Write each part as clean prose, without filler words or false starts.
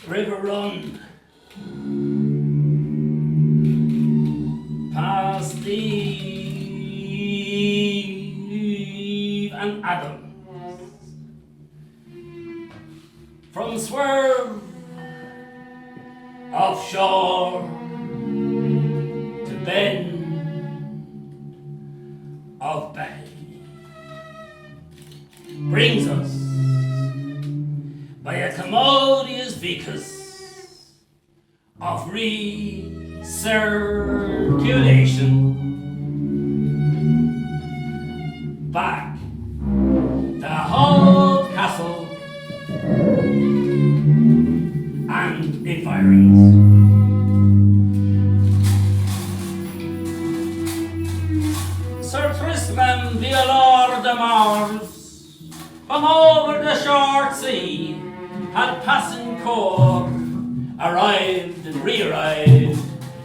river run past Eve and Adam, from swerve offshore to bend of bay, brings us by a commodious vicus of recirculation back to Hall Castle and environs. Sir Tristram Violor de Mars, from over the short sea, had passing corps arrived and re-arrived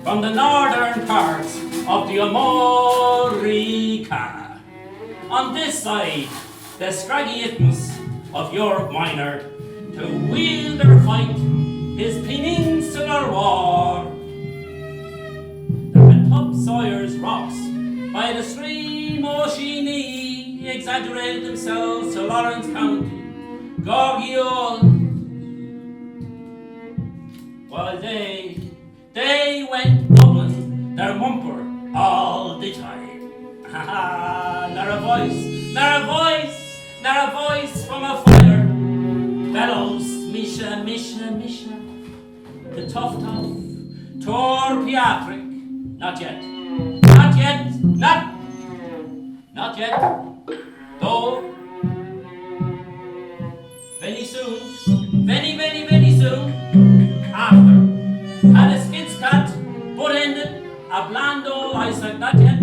from the northern parts of the Amorica. On this side, the scraggy isthmus of Europe Minor, to wield or fight his peninsular war. The top Sawyer's rocks by the stream Oceanie exaggerated themselves to Lawrence County, Gorgiol, while they went Dublin, their mumper all the time. Not a voice from a fire bellows, Misha, Misha, Misha, the tough, Tor Piatric, not yet, though, very soon, after, had a skid's cut, but ended, a bland old Isaac, not yet,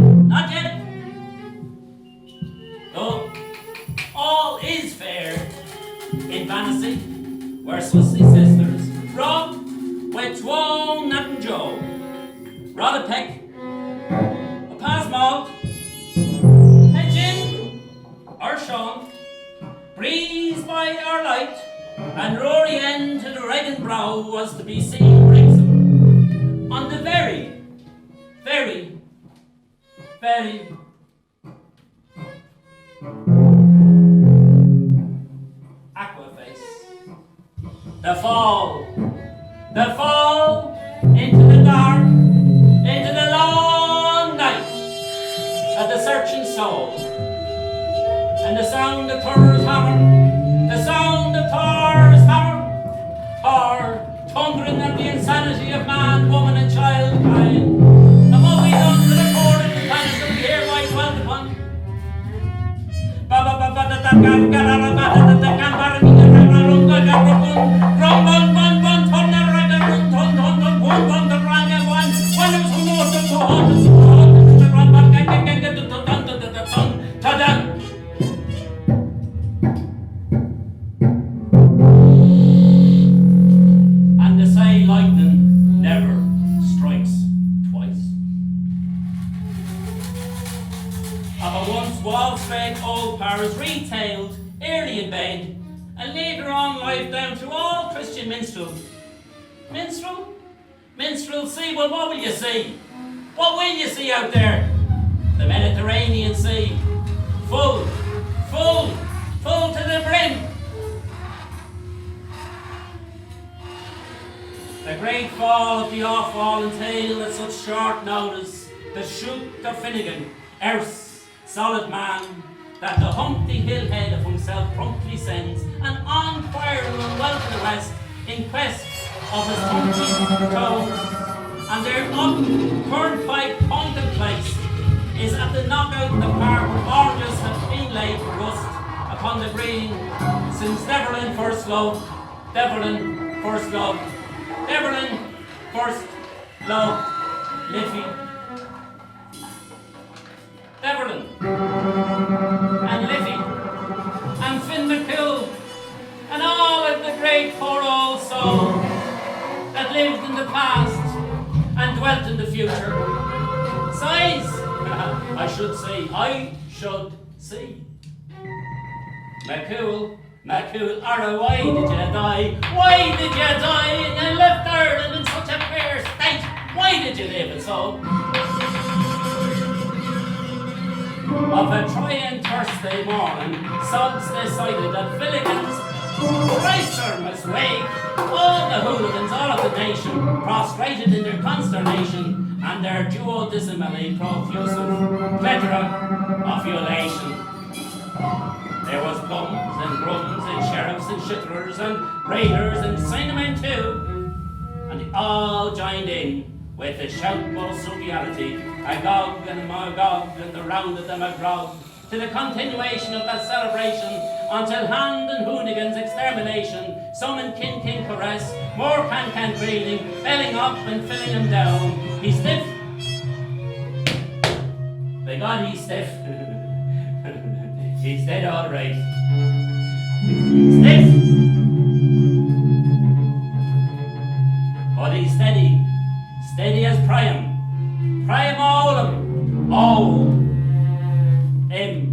though, all is fair in Vanity, where Sussy sisters, Rob, with Twan, Nat and Joe, Rod a Peck, a Pasmalt, and Jim, or Sean, Breeze by our light, and Rory end to the Regan brow was to be seen Brixham, on the very Aquaface. The fall into the dark, into the long night of the searching soul, and the sound of Thor's hammer, or thundering at the insanity of man, woman, and childkind, and what we done to the poor and the planet that we hereby dwelt upon. Retailed early in bed, and later on life down to all Christian minstrels. Minstrel, see, well, what will you see? What will you see out there? The Mediterranean Sea, full to the brim. The great fall of the off-fall entailed at such short notice the shoot of Finnegan, Erse, solid man, that the Humpty Hillhead of himself promptly sends, and on firing well to the west, in quest of his Humpty toes, and their turnpike pointed place is at the knockout in the park where oranges have been laid for rust upon the green since Deverlin first love, Liffey. Deverlin and Liffey and Finn McCill and all of the great poor old souls that lived in the past and dwelt in the future. Sighs, I should say. McCool, why did you die? Why did you die? did you leave it so? Of a trying Thursday morning, Suggs decided that Finnegans Racer must wake. All the hooligans, all of the nation, prostrated in their consternation, and their duodecimally profusive plethora of ulation. There was bums and grums and sheriffs and shitterers and raiders and Chinamen too, and they all joined in with the shoutful joviality, agog and magog and the round of them agrog, to the continuation of that celebration until hand and hoonigans extermination, some in kin caress, more can creating, belling up and filling him down. He's stiff. By God, he's stiff. He's dead all right. Stiff. But he's steady. Steady as Priam. Priam Olam. Oh. Him.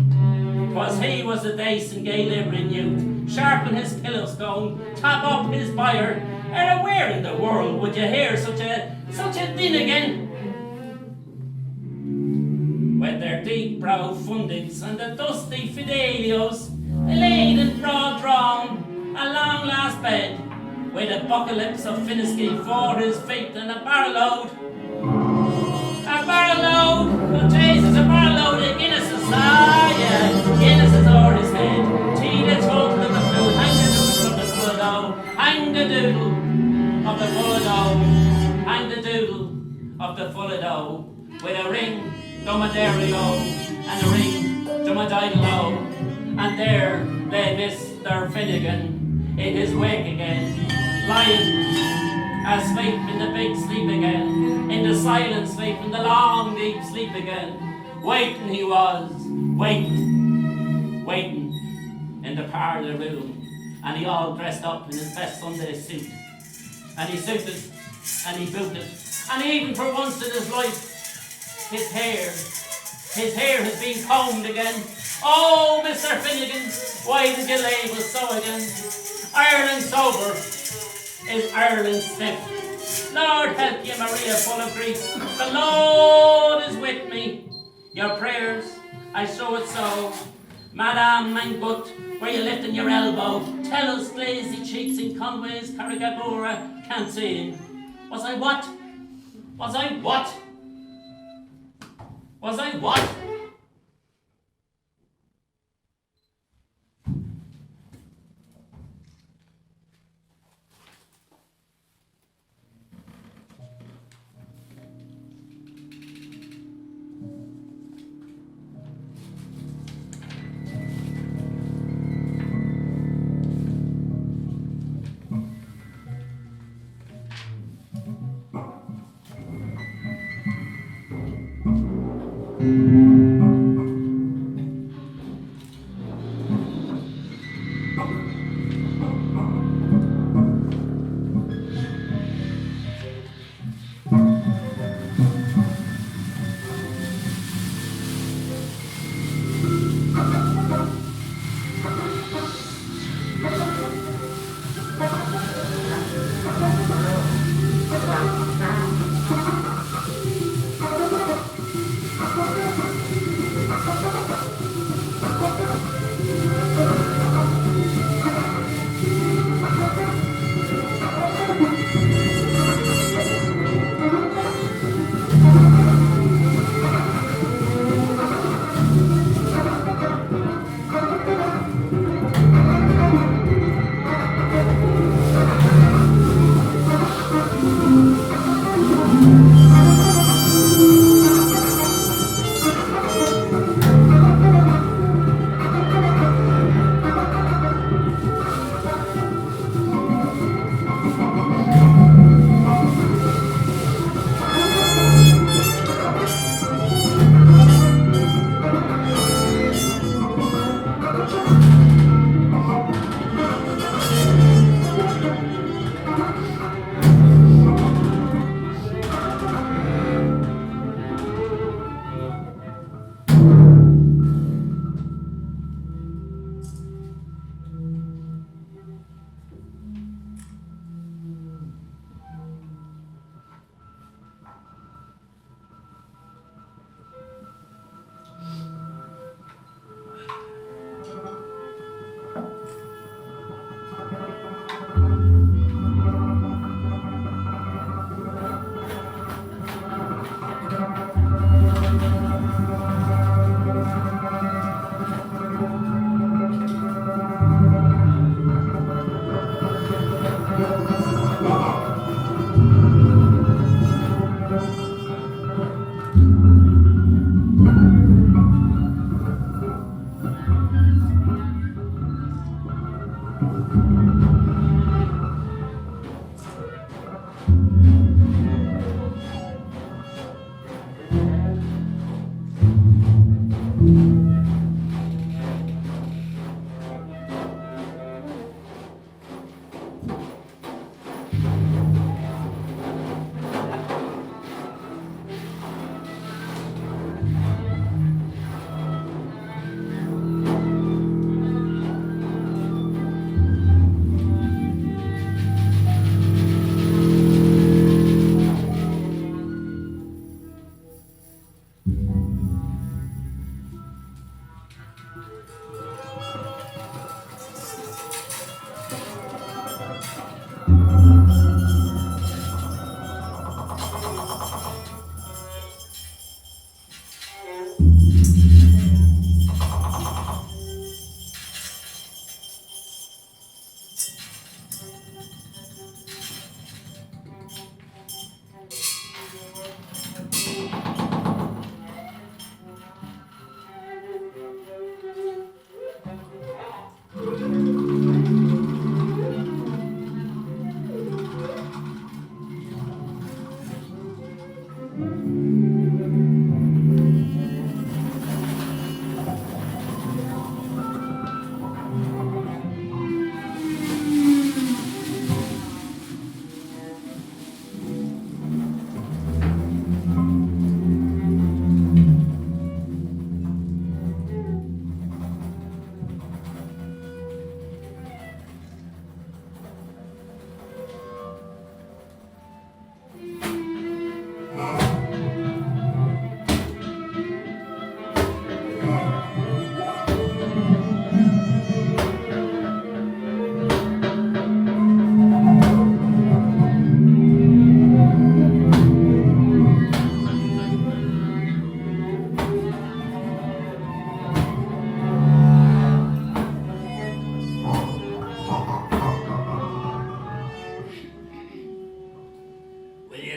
'Twas he was a dace and gay livering youth. Sharpen his pillow stone. Tap up his fire. And where in the world would you hear such a din again? With their deep-browed fundings and the dusty fidelios, they laid in broad drawn a long last bed, with a buckalips of Finnegans for his feet and a barrel load. A barrel load! Oh Jesus, a barrel load of Guinnesses, yeah, Guinnesses o'er his head. Tea the total of the food, hang the doodle of the full of dough, hang the doodle of the full of dough, hang the doodle of the full of dough, with a ring, Domaderio, and a ring, Domadidalo, and there lay Mr. Finnegan in his wake again, lying asleep in the big sleep again, in the silent sleep, in the long deep sleep again. Waiting he was, waiting in the parlour room, and he all dressed up in his best Sunday suit, and he suited, and he booted, and even for once in his life, his hair has been combed again. Oh, Mr. Finnegan, why did you leave us so again? Ireland sober is Ireland stiff. Lord help you, Maria, full of grief. The Lord is with me. Your prayers, I show it so. Madame Mangut, where you lifting your elbow? Tell us, glazy cheeks in Conway's Carrigabura canteen. Was I what? Was I what? Was I what?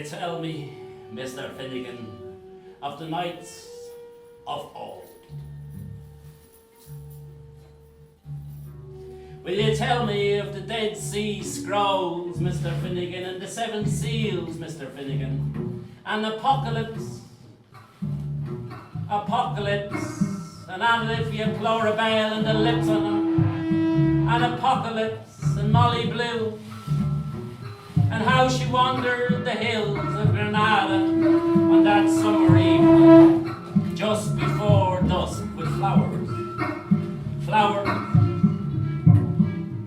you tell me, Mr. Finnegan, of the knights of old? Will you tell me of the Dead Sea Scrolls, Mr. Finnegan, and the Seven Seals, Mr. Finnegan, and Apocalypse, and Alifia Chlorabale and the lips on them, and Apocalypse and Molly Blue, and how she wandered the hills of Granada on that summer evening, just before dusk, with flowers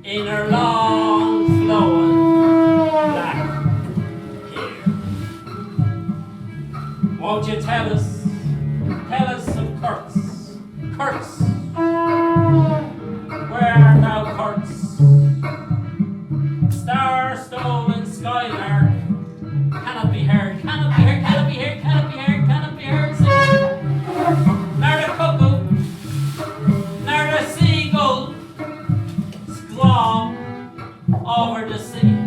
in her long flowing black hair. Won't you tell us of Kurtz? Where art thou, Kurtz? Star-stolen skylark, cannot be heard, sing. Nor the cuckoo, nor the seagull, squall over the sea.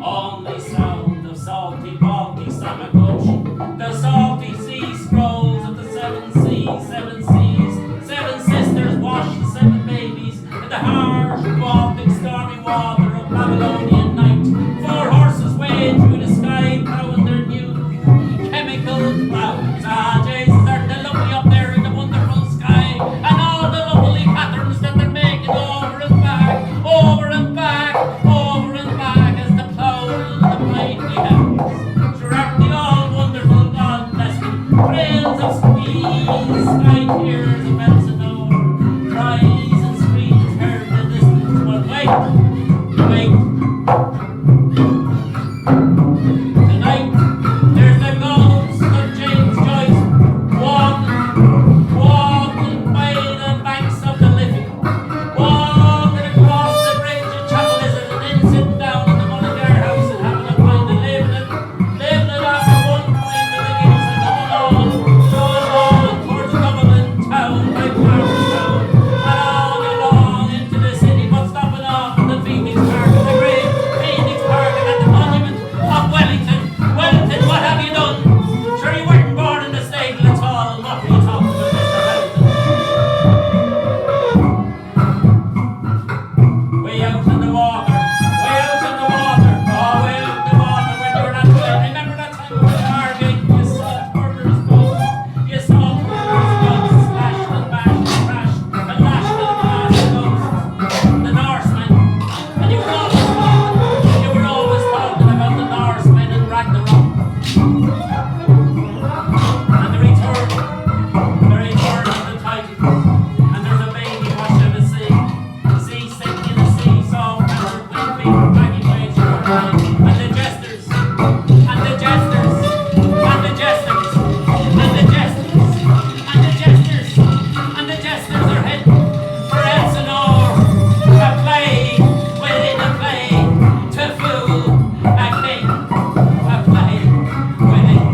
Only sound of salty, balky Samagochi, the salty sea scrolls of the seven seas, seven sisters wash the seven babies in the harsh, baltic, stormy water of Babylonian night. Four horses wade through the sky, plowing their new chemical clouds. Ah, Jesus, aren't they lovely up there in the wonderful sky? And all the lovely patterns that they're making over and back, as the plow the mighty heavens. Sure, aren't they all wonderful, God bless them? Trails of squeeze, sky tears of Elsinore, cries and screams heard in the distance. But wait. Tonight, there's the ghost of James Joyce walking by the banks of the Liffey, walking across the bridge of Chapel Lizard, and then sitting down in the Mullingar house and having a pint and living it after one pint of the Guinness and going on towards Dublin town by Clarkstown, and all along into the city, but stopping off at the Phoenix Park, at the great Phoenix Park, and at the monument of Wellington. Wellington, what have you done? Sure, you weren't born in the stable at all. What were you talking about, Mr. Wellington? Way out in the water. Oh, way out in the water when you were not playing. Remember that time we were in Margate? You saw murderers boats. You saw murderers boats slashed and bashed and crashed and lashed and lashed boats. The Norsemen. And you were always talking about the Norsemen and Ragnarok. And the return of the Titans. And there's a baby washed in the sea. The sea sinking in the sea, salt covered with feet, baggy waves short line. And the jesters, and the jesters, and the jesters, and the jesters, and the jesters, and the jesters are heading for Elsinore. A play within a play to fool a king. A play within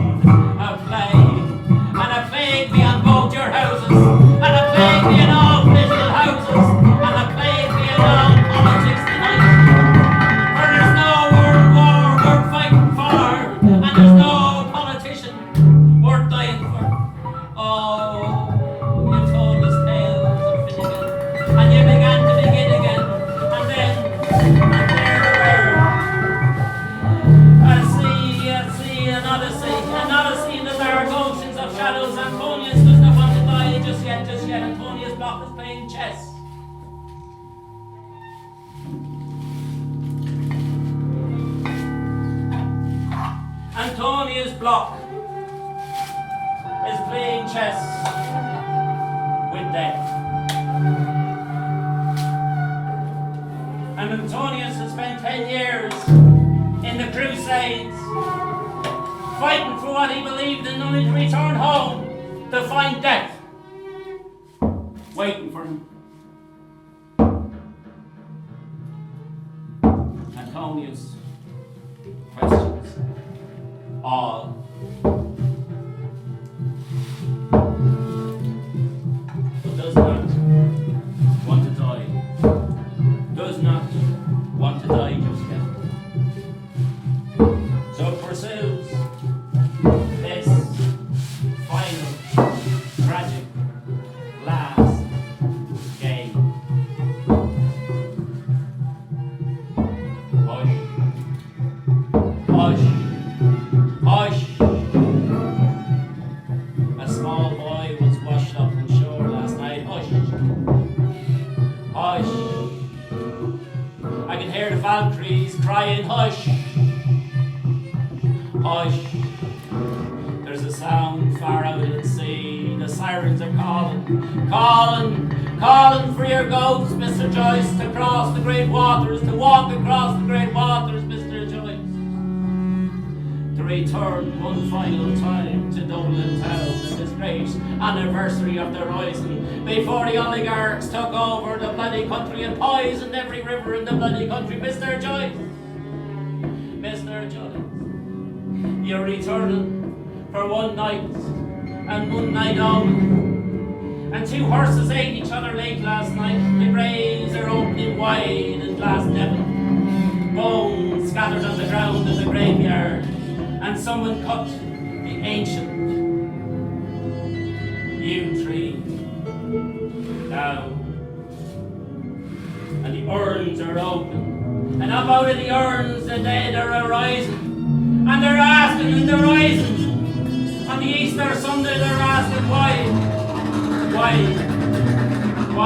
a play. And a plague be on both your houses. And a plague be in all political houses. And a plague be in all politics tonight. For there's no world war worth fighting for. And there's no politician worth dying for. Oh, you told us tales of Finnegan. And you began to begin again. And then, and there were another sea in the dark oceans of shadows. Antonius does not want to die just yet. Antonius Block is playing chess. Antonius Block is playing chess with death. And Antonius has spent 10 years in the Crusades, fighting for what he believed in, only to return home to find death waiting for him. Antonius questions all. But does not want to die. Does not want to die just yet. So per se Hush, hush. There's a sound far out at sea. The sirens are calling, calling, calling for your goats, Mr. Joyce, to cross the great waters, to walk across the great waters, Mr. Joyce. To return one final time to Dublin town on this great anniversary of the rising, before the oligarchs took over the bloody country and poisoned every river in the bloody country, Mr. Joyce. Mr. Joyce, you're returning for one night and one night only. And two horses ate each other late last night. The graves are opening wide at last Devon. Bones scattered on the ground in the graveyard. And someone cut the ancient yew tree down. And the urns are open. And up out of the urns the dead are arising. And they're asking and they're rising. On the Easter Sunday they're asking why? Why?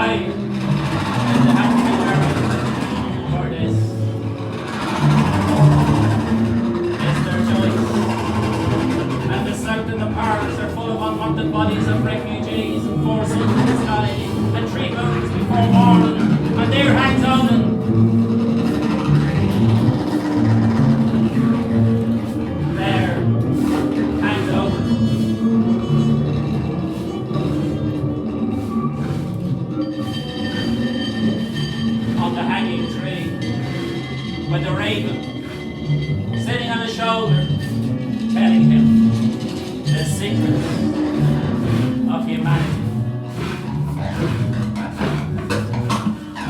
And they have to be there for this. Mr. Joyce. And the south and the parks are full of unwanted bodies of refugees, and 4 suns in the sky, and 3 moons before morning, and there hangs on. With the raven sitting on his shoulder, telling him the secrets of humanity.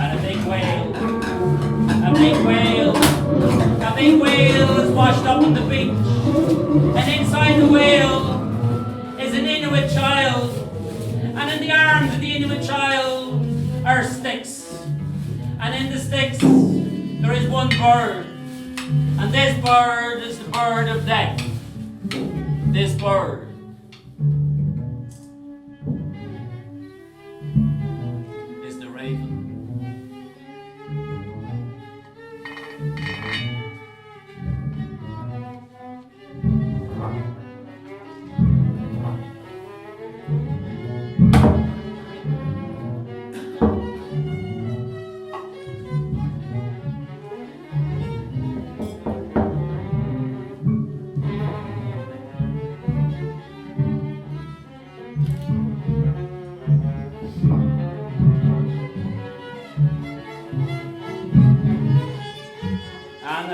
And a big whale is washed up on the beach, and inside the whale is an Inuit child, and in the arms of the Inuit child are sticks, and in the sticks there is one bird, and this bird is the bird of death. This bird is the raven.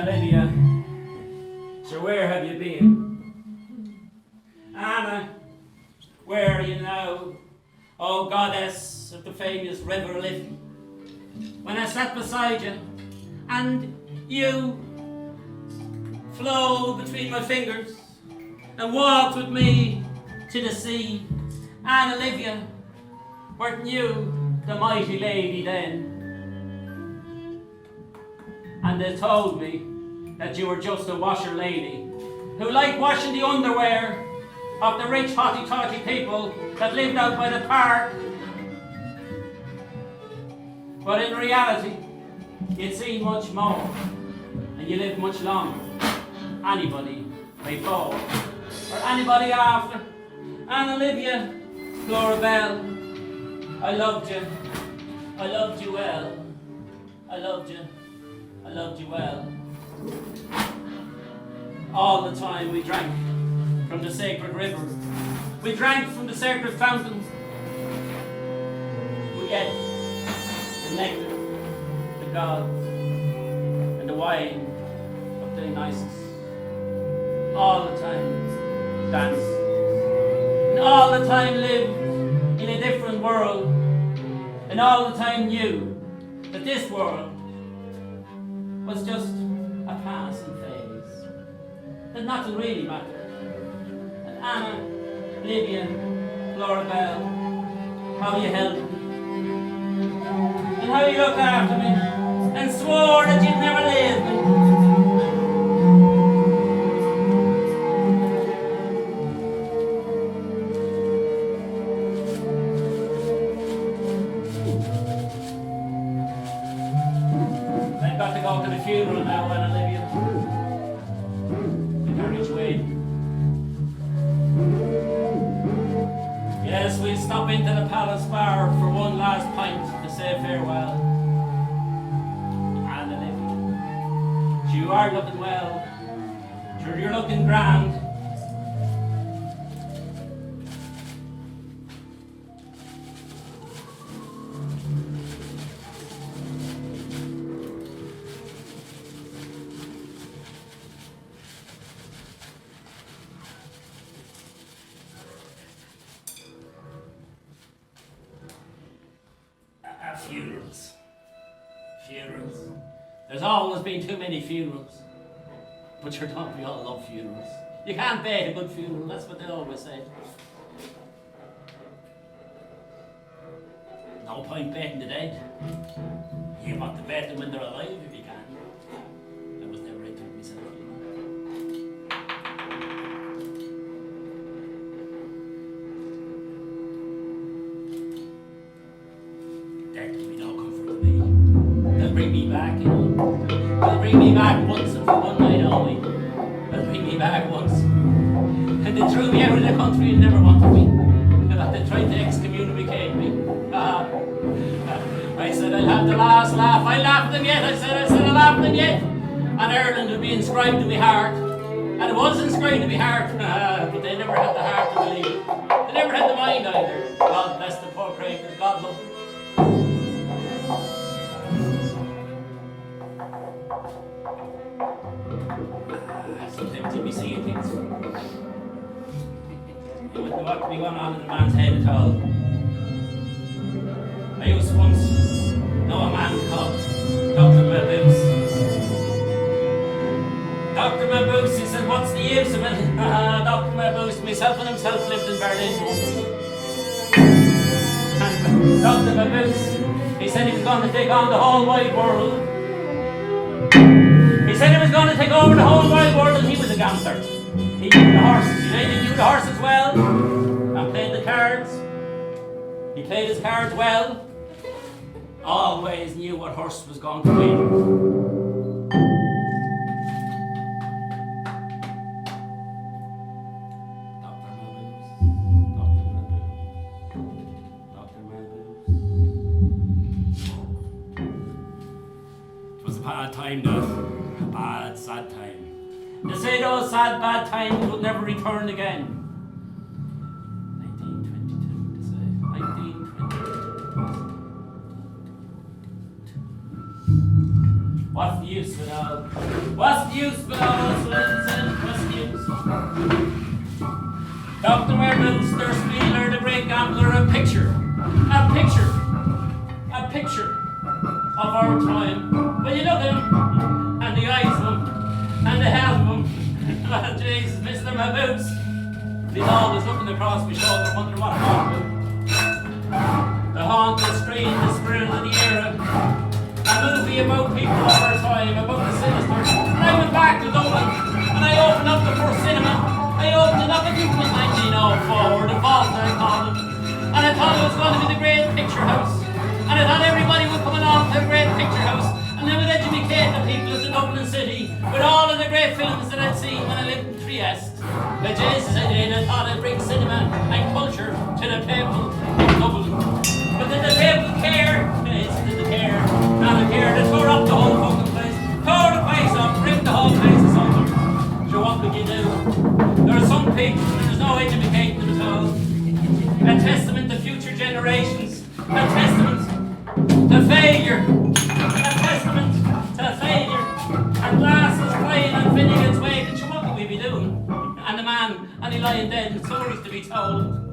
Lydia, so where have you been? Anna, where are you now? Oh, goddess of the famous river Liffey. When I sat beside you, and you flowed between my fingers and walked with me to the sea, Anna Olivia, weren't you the mighty lady then? And they told me that you were just a washer lady who liked washing the underwear of the rich hotty-totty people that lived out by the park. But in reality, you'd seen much more, and you lived much longer. Anybody before, or anybody after. Anna Olivia, Flora Bell, I loved you. I loved you well. I loved you. I loved you well. All the time we drank from the sacred river. We drank from the sacred fountain. We ate the nectar, the gods, and the wine of Dionysus. All the time danced. And all the time lived in a different world. And all the time knew that this world was just a passing phase, that nothing really mattered. And Anna, Olivia, Flora Bell, how you held me, and how you looked after me, and swore that you'd never leave me. Funeral now, Anna Olivia. Palace Bar for one last pint to say farewell. And Olivia, you are looking well. Sure, you're looking grand. Funerals. Funerals. There's always been too many funerals. But sure, don't we all love funerals? You can't bait a good funeral, that's what they always say. No point baiting the dead. You want to bait them when they're alive if you can. I was never into it myself, you know. There can be no comfort to me. They'll bring me back, you know. They'll bring me back once and for one night only. They'll bring me back once. And they threw me out of the country and never wanted me. And that they tried to excommunicate me. I said I'll have the last laugh. I laughed them yet. I said I'll laugh them yet. And Ireland would be inscribed to my heart. And it was inscribed to my heart. But they never had the heart to believe it. They never had the mind either. God bless the poor creatures. God love them. Sometimes you'll be seeing things. You wouldn't know what could be going on in a man's head at all. I used to once know a man called Dr. Maboose. Dr. Maboose, he said, what's the use of it? Dr. Maboose, myself and himself lived in Berlin once. And Dr. Maboose, he said he was going to take on the whole wide world. He said he was going to take over the whole wide world, and he was a gambler. He knew the horses. He knew the horses well and played the cards. He played his cards well. Always knew what horse was going to win. Dr. Maboose. Dr. Maboose. It was a bad time, though. A bad, sad time. They say those sad, bad times will never return again. 1922, they say. 1922. What's the use of it all? What's the use of it all? What's the use? Dr. Maboose, their Spieler, the great gambler, a picture of our time. When you look at him, and the eyes of him, and the head of him, oh Jesus, Mr. Maboose, he's always looking across my shoulder, wondering what I'm on about. The haunt, the screen, the spirit of the era. A movie about people of our time, about the sinister. And I went back to Dublin, and I opened up the first cinema. I opened it up in 1904, the vault I called it. And I thought it was going to be the great picture house. And I thought everybody would come along to the great picture house. And they would educate the people of the Dublin city with all of the great films that I'd seen when I lived in Trieste. But Jesus, I did. I thought I'd bring cinema and culture to the people in Dublin. But did the people care? Yes, did they care? Not a care. They tore up the whole fucking place. Tore the place up, ripped the whole place asunder. So what would you do? There are some people, there's no educating them at all. A testament to future generations. A testament to failure. A testament to failure. And glasses flying and Finnegans waving. So what could we be doing? And the man, and he lying dead, and stories to be told.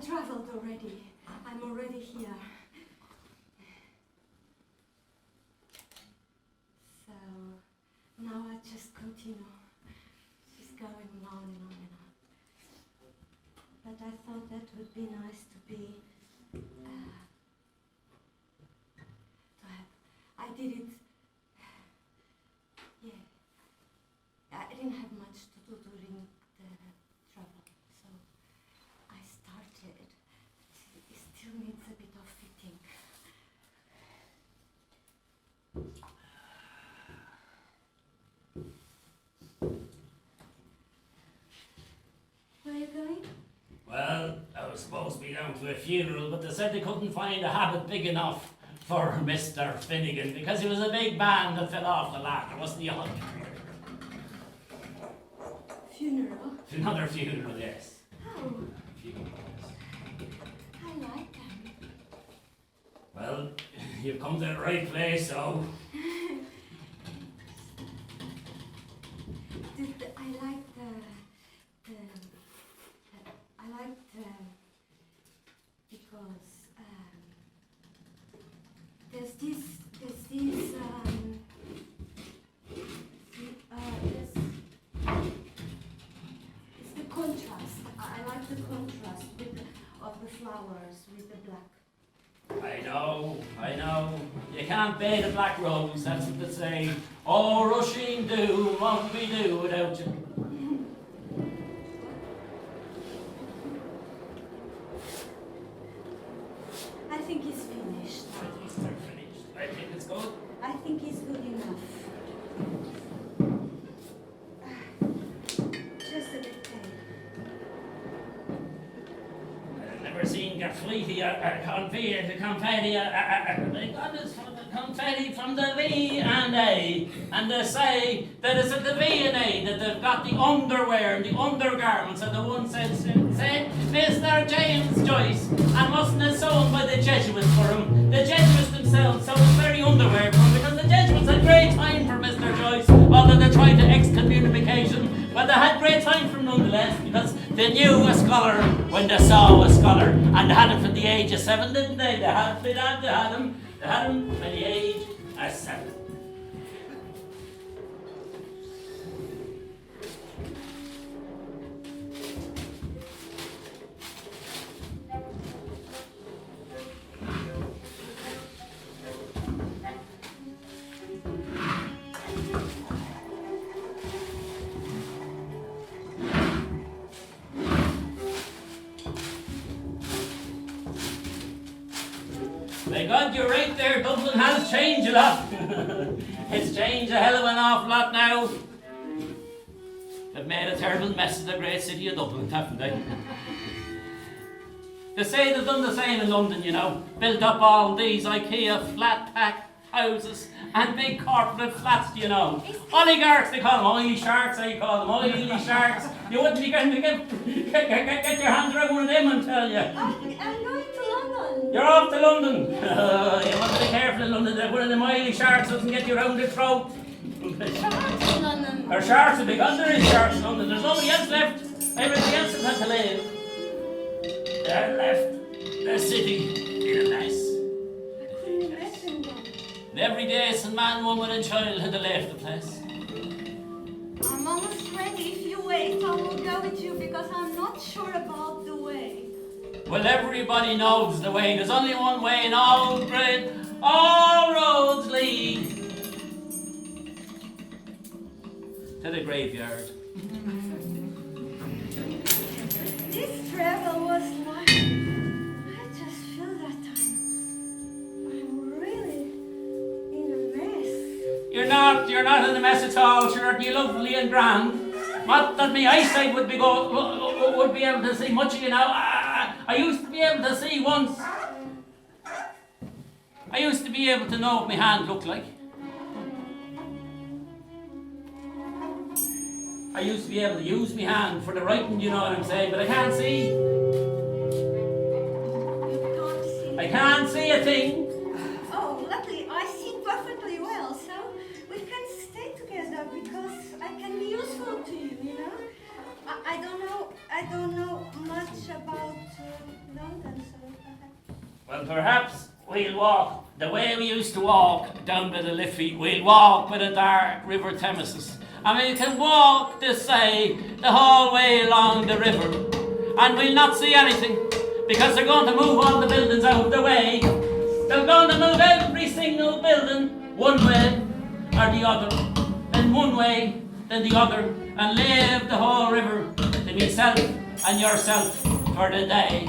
traveled already. I'm already here. So now I just continue. Just going on and on and on. But I thought that would be nice to be. I did it. Yeah. I didn't have much to do during the travel, so I started. It still needs a bit of fitting. Where are you going? Well, I was supposed to be down to a funeral, but they said they couldn't find a habit big enough for Mr. Finnegan because he was a big man that fell off the ladder, wasn't he? Funeral? Another funeral, yes. Oh, Funeral, yes. I like them. Well, you've come to the right place, so. I like the because there's this it's the contrast. I like the contrast of the flowers with the black. I know. You can't bear the black rose, that's what they say. Oh, rushing dew, won't we do without you? I think it's finished. I think it's good. I think it's good enough. Just a bit pale. I've never seen confetti from the V and A, and they say that it's at the V and A that they've got the underwear and the undergarments, and the one said Mr. James Joyce, and wasn't it sewn by the Jesuits for him? The Jesuits themselves sewed the very underwear for him because the Jesuits had great time for Mr. Joyce, although they tried to excommunication, but they had great time for him nonetheless because they knew a scholar when they saw a scholar, and they had him from the age of 7, didn't they? They had him from the age of 7. By God, you're right there. Dublin has changed a lot. It's changed a hell of an awful lot now. They've made a terrible mess of the great city of Dublin, haven't they? They say they've done the same in London, you know. Built up all these IKEA flat pack houses and big corporate flats, you know. Oligarchs, they call them. Oily sharks, I call them. Oily sharks. You wouldn't be going to get your hands around one of them, I tell you. I'm going to London. You're off to London. You want to be careful in London that one of them oily sharks doesn't get you round the throat. Sharks in London. Or sharks are big. There is sharks in London. There's nobody else left. Everybody else has had to leave. They're left the city in a mess. I couldn't imagine that. And every day some man, woman and child had to leave the place. I'm almost ready. If you wait, I will go with you because I'm not sure about the way. Well, everybody knows the way. There's only one way in all Britain. All roads lead to the graveyard. This travel was like... I just feel that I'm really in a mess. You're not in a mess at all. Sure, you're lovely and grand. Not that my eyesight would be able to see much of you now. I used to be able to see once. I used to be able to know what my hand looked like. I used to be able to use my hand for the writing, you know what I'm saying, but I can't see. You can't see? I can't see a thing. Oh, lovely. I see perfectly well, so we can stay together because I can be useful to you, you know? I don't know much about the Well, perhaps we'll walk the way we used to walk down by the Liffey. We'll walk by the dark River Thamesis. And we can walk this way the whole way along the river. And we'll not see anything, because they're going to move all the buildings out of the way. They're going to move every single building one way or the other, then one way, then the other, and leave the whole river to myself and yourself for the day.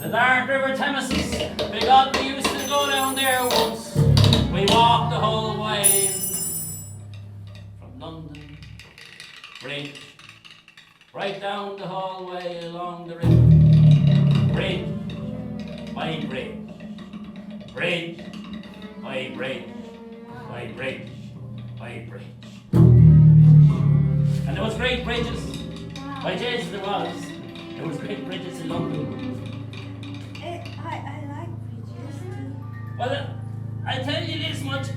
The dark River Thamesis, we used to go down there once. We walked the whole way from London Bridge, right down the whole way along the river. Bridge by bridge, bridge by bridge, by bridge, by bridge. And there was great bridges. By Jesus there was. There was great bridges in London. I like bridges too. Well, I tell you this much.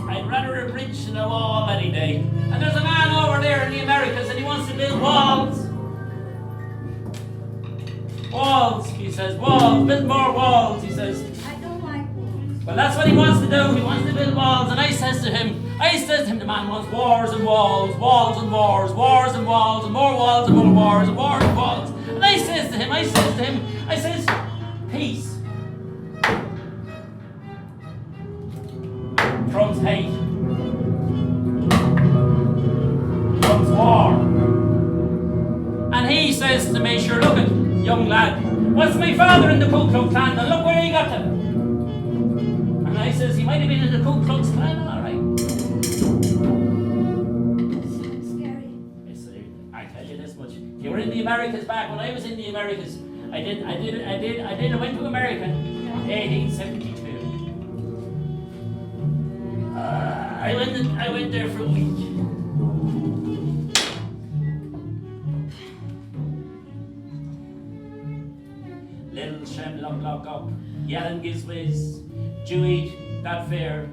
I'd rather a bridge than a wall any day. And there's a man over there in the Americas and he wants to build walls. Walls, he says. Walls. Build more walls, he says. I don't like walls. Well, that's what he wants to do. He wants to build walls. And I says to him, the man wants wars and walls, walls and wars, wars and walls, and more walls and more wars, and wars and walls. And I says to him, peace. Trumps hate. Trumps war. And he says to me, sure, look it, young lad, what's my father in the Ku Klux Klan, and look where he got to. And I says, he might have been in the Ku Klux Klan, all right. Scary. I tell you this much. You were in the Americas back when I was in the Americas. I went to America in 1872. I went there for a week. Little Shem lock up, yelling Gizways, Jew eat that fair,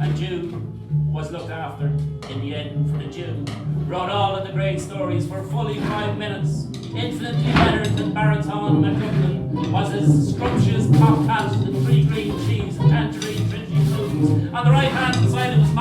and Jew was looked after in the end, for the Jew wrote all of the great stories for fully 5 minutes. Infinitely better than baritone Mackeachan was his scrumptious cocked hat and 3 green cheese and tangerine drinking foods. On the right hand side of his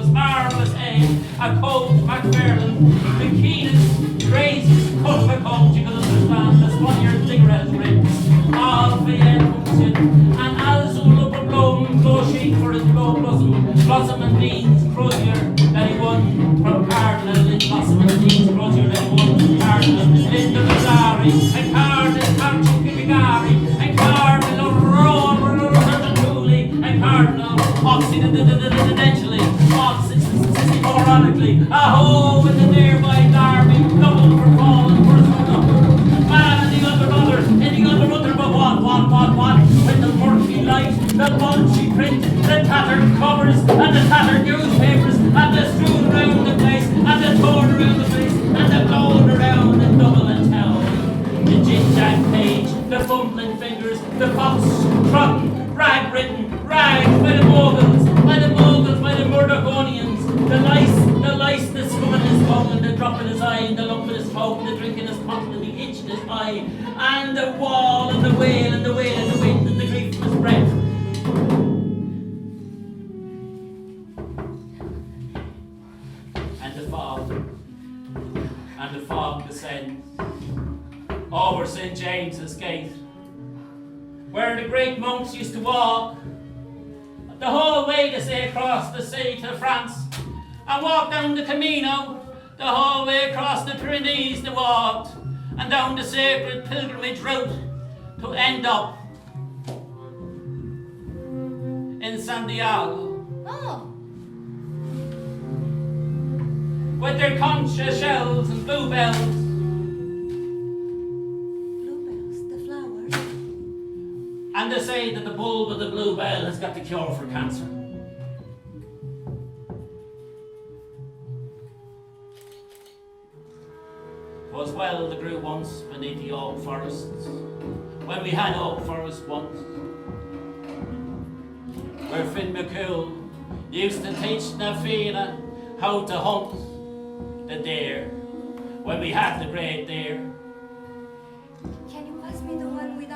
marvellous aim, a coach McFarlane, the keenest, craziest cut of a coach you could understand, the Spaniard cigarette rings, all Figueiredo comes in, and Azul up a blow sheet for his blow blossom and beans, crozier that he won from Cardinal in blossom and beans, crozier that he won from Cardinal. Linda Mazzari, and Cardinal Figueiredo, and Cardinal Rowan, and Cardinal Hoxton, eventually, ironically, a hole in the nearby Derby, double for Paul and first one up. Man and the other mother, and the other mother, but what? When the murky light, the bunchy print, the tattered covers, and the tattered newspapers, and the strewn around the place, and the torn around the face, and the blown around the double and towel. The jig-jag page, the fumbling fingers, the fox trodden, rag-ridden, ragged by the moguls, by the Murdoconians, the lice, the scum in his tongue, and the drop in his eye, and the lump in his throat, and the drink in his pot, and the itch in his eye, and the wall, and the wail, and the wail, and the wind, and the grief of his breath. And the fog descends over St. James's Gate, where the great monks used to walk the whole way to say across the sea to France, and walk down the Camino the whole way across the Pyrenees they walked, and down the sacred pilgrimage route to end up in Santiago. Oh. With their concha shells and bluebells. Bluebells, the flowers. And they say that the bulb of the bluebell has got the cure for cancer. Was well that grew once beneath the oak forests, when we had oak forests once, where Finn McCool used to teach Na Fianna how to hunt the deer, when we had the great deer. Can you pass me the one without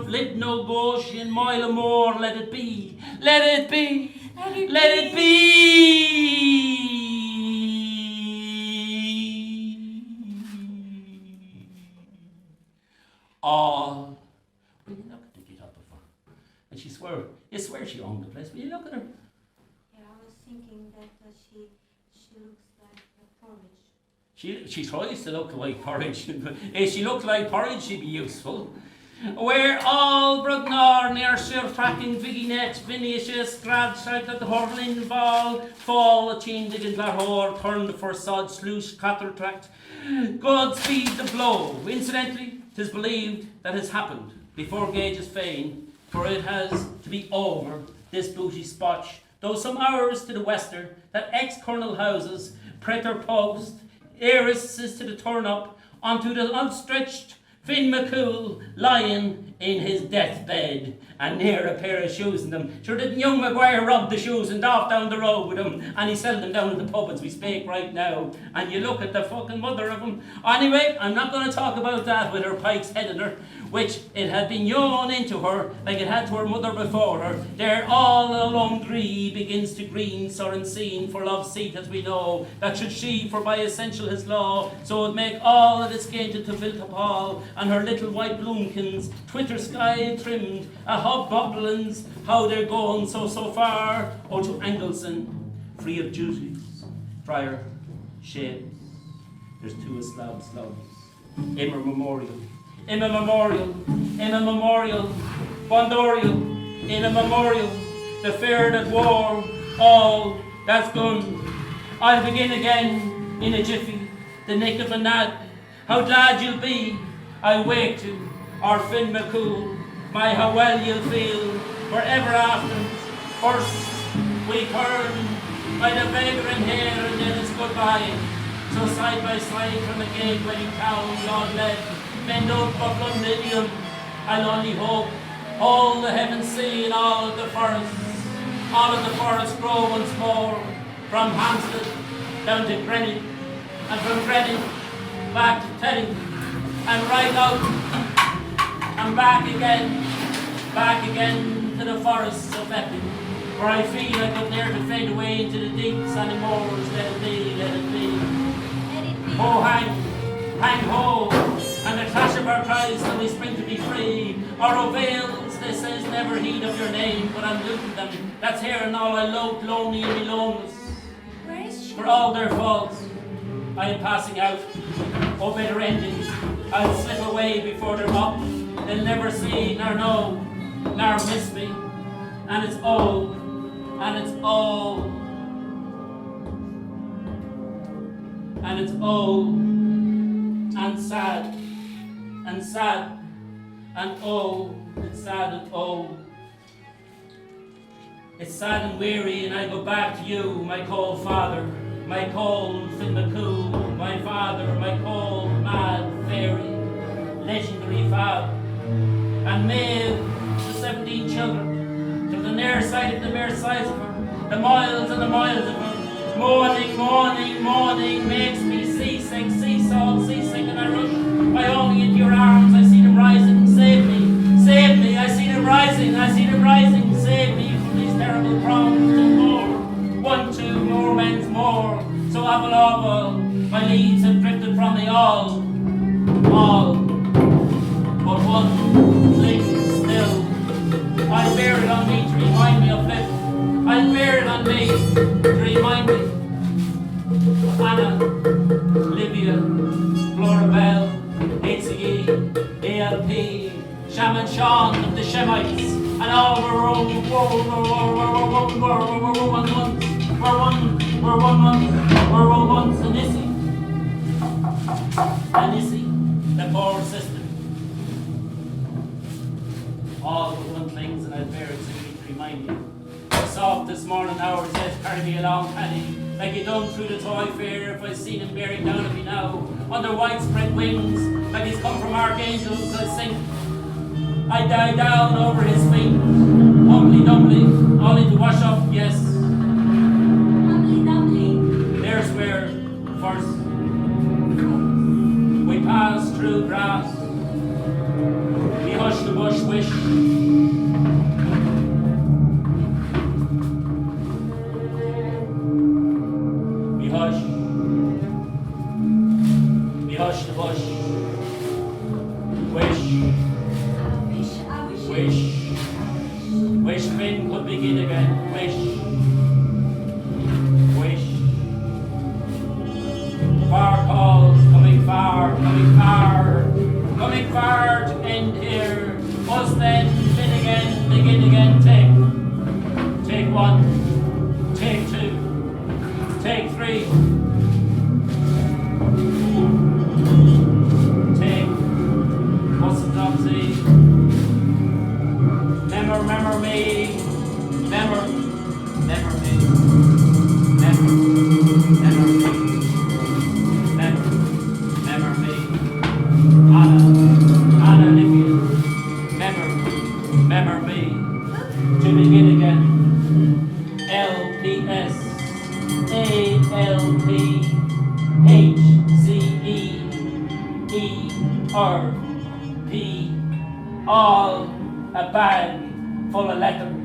of Lid no Gosh in Mile o' More, let it be, let it be, let it be. All. Will you look at the get up of her? And you swear she owned the place. Will you look at her? Yeah, I was thinking that she looks like porridge. She tries to look like porridge. If she looked like porridge, she'd be useful. We're all Brugnar near Sir Tracking Viggynet, Vinicius, Grad Strike at the Hurling Ball, Fall, a Chin Diggin Lahore, Turn the First Sod, Sluice, Cather Tract. Godspeed the blow. Incidentally, 'tis believed that has happened before Gage's fane, for it has to be over this booty spotch, though some hours to the western, that ex-colonel houses, Pretor Post, Eris is to the turn up, onto the outstretched Finn McCool lying in his deathbed, and near a pair of shoes in them. Sure, didn't young Maguire rob the shoes and off down the road with them, and he's selling them down at the pub as we speak right now, and you look at the fucking mother of them. Anyway, I'm not going to talk about that with her pike's head in her, which it had been yawn into her like it had to her mother before her. There all along Gree begins to green, soren seen, for love's seat as we know, that should she, for by essential his law, so would make all that is gained to fill up hall, and her little white bloomkins, twitter sky trimmed, a hobgoblins, how they're going so far, oh to Angleston, free of duties, friar, shades, there's two a slab's loves, Immer memorial, in a memorial, Bondorial, in a memorial, the fair that wore, all that's gone. I'll begin again in a jiffy, the nick of a nag, how glad you'll be, I wake to, our Finn McCool, my how well you'll feel, forever after. First we turn by the vagrant here, and then it's goodbye. So side by side from the gateway town, Lord led, bend up of Londinium, I'll only hope all the heavens see and all of the forests grow once more, from Hampstead down to Greenwich, and from Greenwich back to Tedding, and right out and back again to the forests of Epping, where I feel I could near to fade away into the deeps and the moors. Let it be, let it be. Ho hang ho, and the clash of our cries till we spring to be free. Our veils, this says, never heed of your name, but I'm looting them. That's here and all I loathe, lonely and aloneness. Where is she? For all their faults, I am passing out. Oh, better endings, I'll slip away before they're up. They'll never see, nor know, nor miss me. And it's all, and it's all, and it's all, and sad, and sad, and oh, it's sad and oh. It's sad and weary, and I go back to you, my cold father, my cold Finn McCool, my father, my cold, mad, fairy, legendary father. And made the 17 children, to the near side of the mere size of her, the miles and the miles of her. Morning, morning, morning makes me seasick, seesaw, seasick, and I rush. I only into your arms, I see them rising, save me, I see them rising, save me from these terrible problems. Two more, 1, 2 more, men's more. So aval, my leaves have drifted from me all. But one clings still. I'll bear it on me to remind me of Flip. I'll bear it on me to remind me of Anna, Livia, Florabelle, HCE, ALP, Shaman Sean of the Shemites, and all we're one once, and Issy, the poor sister. All but one things, and I'll bear it so you to remind me. Soft this morning hours yet carry me along penny, like you done through the toy fair. If I seen him bearing down at me now, under widespread wings, like he's come from archangels, I sink. I die down over his feet, humbly dumbly, only to wash up, yes. Humbly dumbly. There's where first we pass through grass. We hush the bush wish. We hush the bush. Wish. Wish Finn could begin again. Wish. Far calls, coming far to end here. Must then begin again, take 1, take 2, take 3. Take, what's it not see? Remember me, never me, never. LPHCEERP, all a bag full of letters.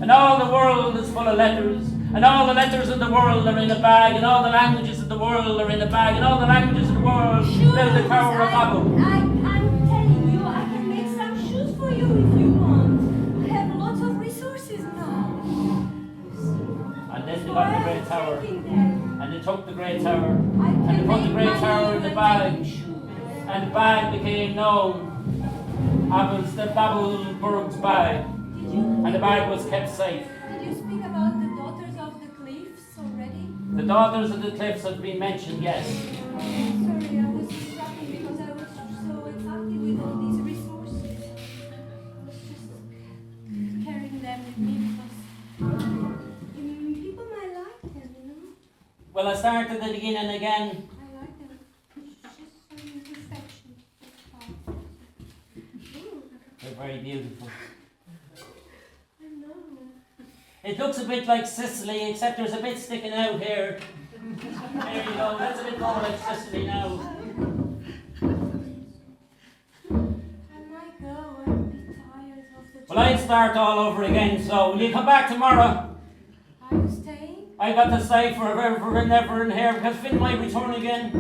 And all the world is full of letters. And all the letters of the world are in a bag. And all the languages of the world are in a bag. And all the languages of the world build the Tower of Babel. I'm telling you, I can make some shoes for you if you want. I have lots of resources now. And then they got the Great Tower. And they took the Great Tower. And they put the Great Tower in the bag. And the bag became known as the Babelburg's bag. And the bag was kept safe. Did you speak about the daughters of the cliffs already? The daughters of the cliffs have been mentioned, yes. Sorry, I was distracted because I was so excited with all these resources. I was just carrying them with me because people might like them, you know? Well, I started it again and again. I like them. It's just some perfection. They're very beautiful. I know. It looks a bit like Sicily, except there's a bit sticking out here. There you go, that's a bit more like Sicily now. I might go. I'm a bit tired of the Well, I'd start all over again, so will you come back tomorrow? Are you staying? I got to stay forever and ever in here because Finn might return again.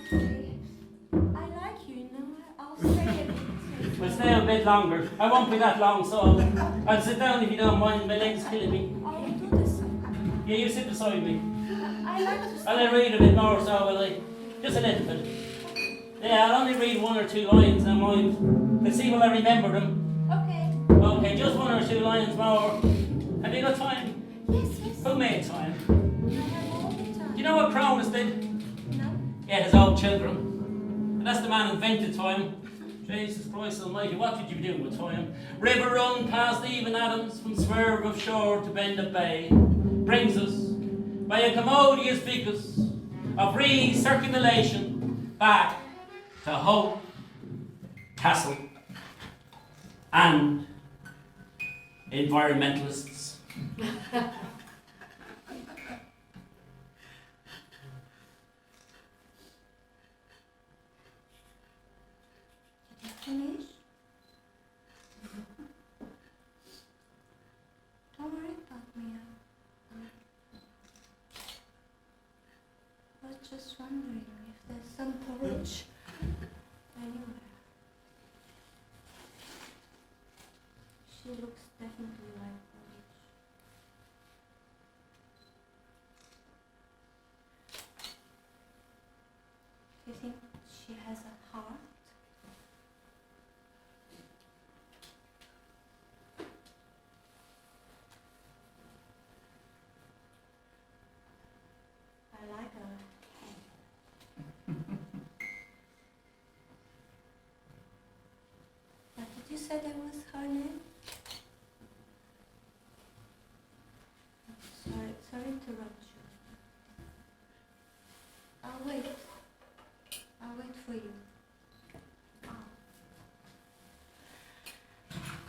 Okay. I like you know. I'll stay a bit. We'll stay a bit longer. I won't be that long, so I'll sit down if you don't mind. My leg's killing me. I'll do this. Yeah, you sit beside me. I like to stay. I'll read a bit more, so will I? Just a little bit. Yeah, I'll only read 1 or 2 lines, now mind. Let's see will I remember them. Okay. Okay, just 1 or 2 lines more. Have you got time? Yes. Who made time? I have all the time. Do you know what Cronus did? No. Yeah, his old children. And that's the man who invented time. Jesus Christ almighty, what did you do with time? River run past even Adams, from swerve of shore to bend of bay, brings us, by a commodious vicus of recirculation, back to Hope, Castle, and environmentalists. Finish? Don't worry about me. I was just wondering if there's some porridge anywhere. She looks definitely like porridge. Do you think she has a heart? I like her. What did you say that was her name? Sorry to interrupt you. I'll wait for you.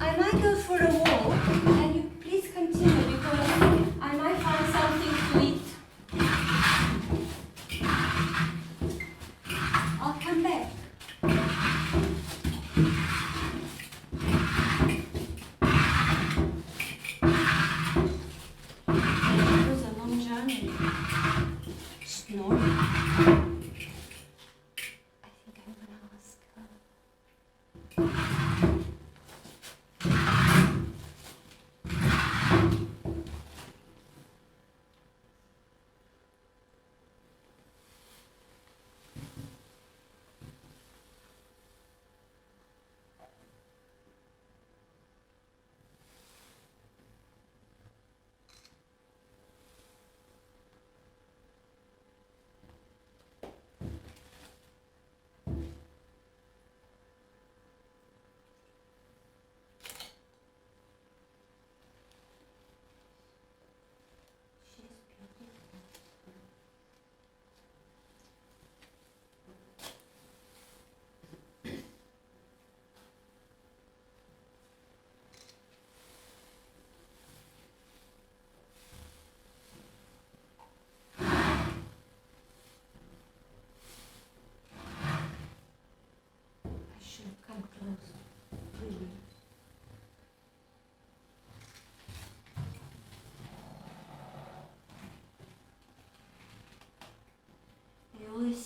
I might go for a walk, and you please continue because I might find something to eat. I'll come back. It was a long journey. Snoring. I think I'm gonna ask her.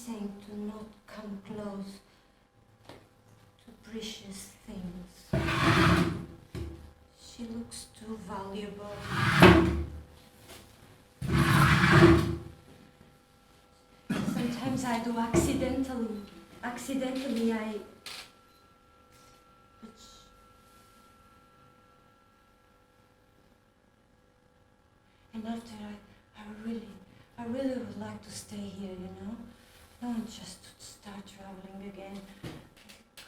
saying to not come close to precious things. She looks too valuable. Sometimes I do accidentally I... And after I really would like to stay here, you know? Not just to start traveling again. I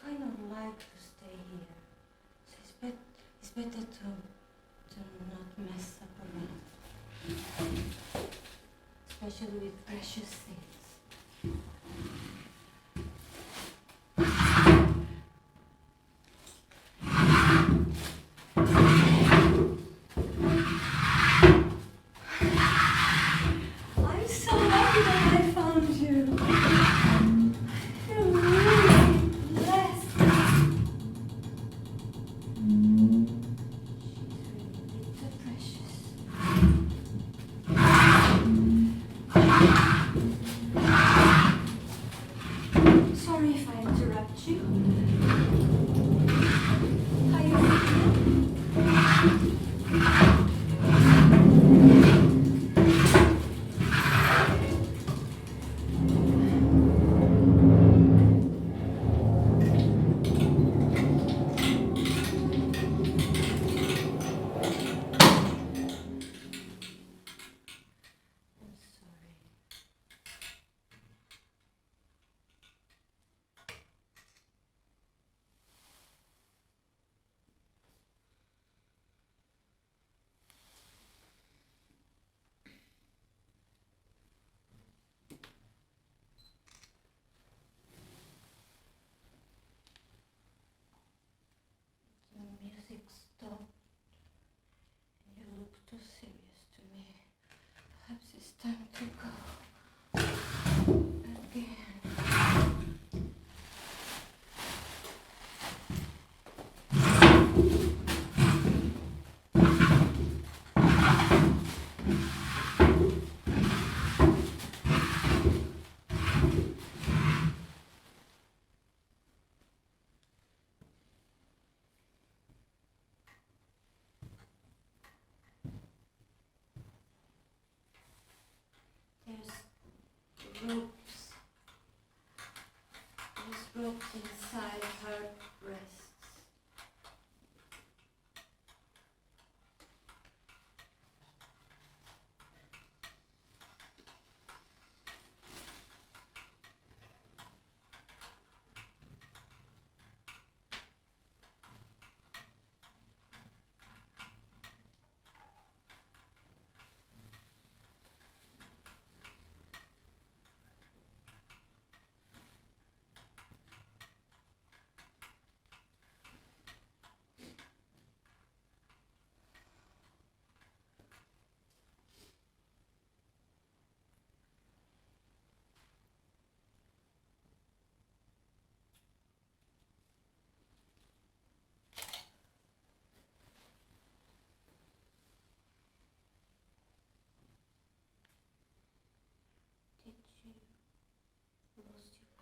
kind of like to stay here. So it's better to not mess up around. Especially with precious things. I'm so lucky that I found you. You're really blessed. She's really precious. Sorry if I interrupt you. How you feeling? The music stopped, and you look too serious to me. Perhaps it's time to go again. There's ropes inside her breasts.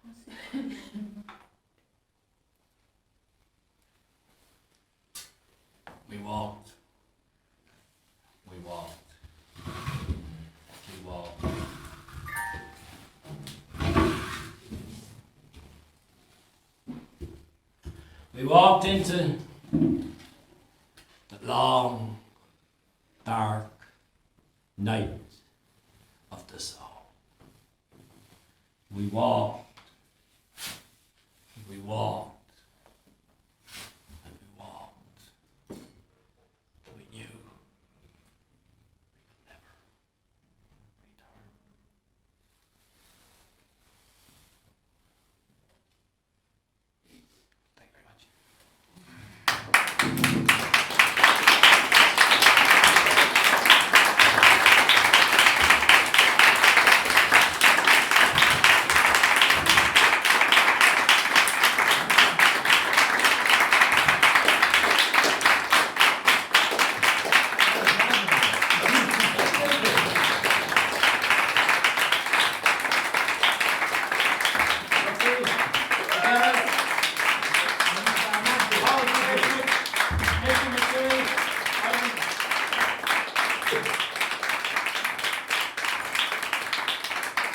Concentration. We walked. We walked into the long, dark night of the soul. We walked. And we walked. We knew we could never return. Thank you very much.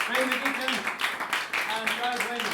Ray Mackeachan and Giles Leaman.